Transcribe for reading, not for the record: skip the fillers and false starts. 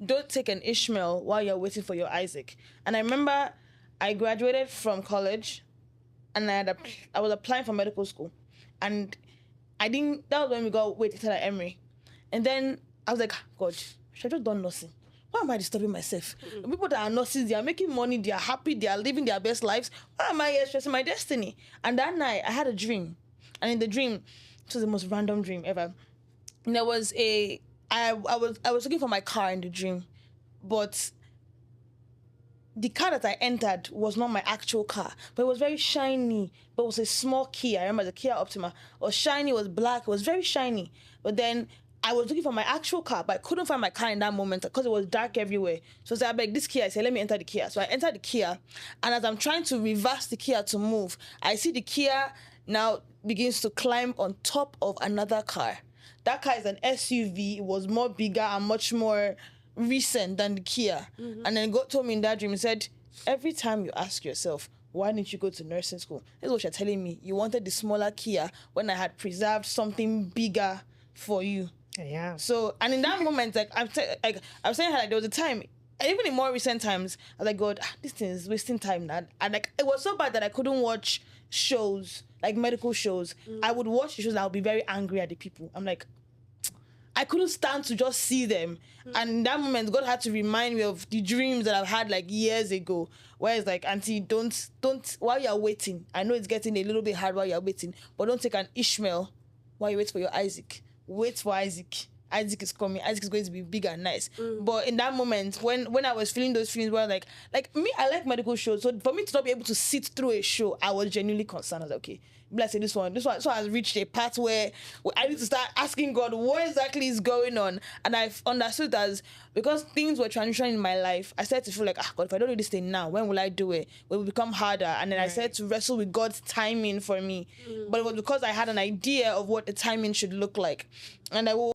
don't take an Ishmael while you're waiting for your Isaac. And I remember I graduated from college, and I was applying for medical school, and I didn't. That was when we got waited at Emory, and then I was like, God, should I just done nursing? Why am I disturbing myself? The people that are nurses, they are making money, they are happy, they are living their best lives. Why am I here stressing my destiny? And that night, I had a dream. And in the dream, it was the most random dream ever. And there was I was looking for my car in the dream, but the car that I entered was not my actual car, but it was very shiny, but it was a small Kia. I remember the Kia Optima. It was shiny, it was black, it was very shiny. But then I was looking for my actual car, but I couldn't find my car in that moment because it was dark everywhere. So I said, I beg this Kia. I said, let me enter the Kia. So I entered the Kia, and as I'm trying to reverse the Kia to move, I see the Kia now begins to climb on top of another car. That car is an SUV. It was more bigger and much more recent than the Kia. Mm-hmm. And then God told me in that dream, he said, every time you ask yourself, why didn't you go to nursing school? This is what you're telling me. You wanted the smaller Kia when I had preserved something bigger for you. Yeah. So, and in that moment, I was saying, there was a time, even in more recent times, I was like, God, this thing is wasting time now. And like, it was so bad that I couldn't watch shows, like medical shows. I would watch the shows and I would be very angry at the people. I'm like, I couldn't stand to just see them. And in that moment, God had to remind me of the dreams that I've had like years ago, where it's like, Auntie, don't, while you're waiting, I know it's getting a little bit hard while you're waiting, but don't take an Ishmael while you wait for your Isaac. Wait for Isaac. Isaac is coming. Isaac is going to be big and nice. But in that moment, when I was feeling those feelings, where like me, I like medical shows. So for me to not be able to sit through a show, I was genuinely concerned. I was like, okay, let's say this one. So I reached a part where I need to start asking God what exactly is going on. And I've understood that because things were transitioning in my life, I started to feel like, God, if I don't do this thing now, when will I do it? It will become harder. And then I started to wrestle with God's timing for me. But it was because I had an idea of what the timing should look like. And I will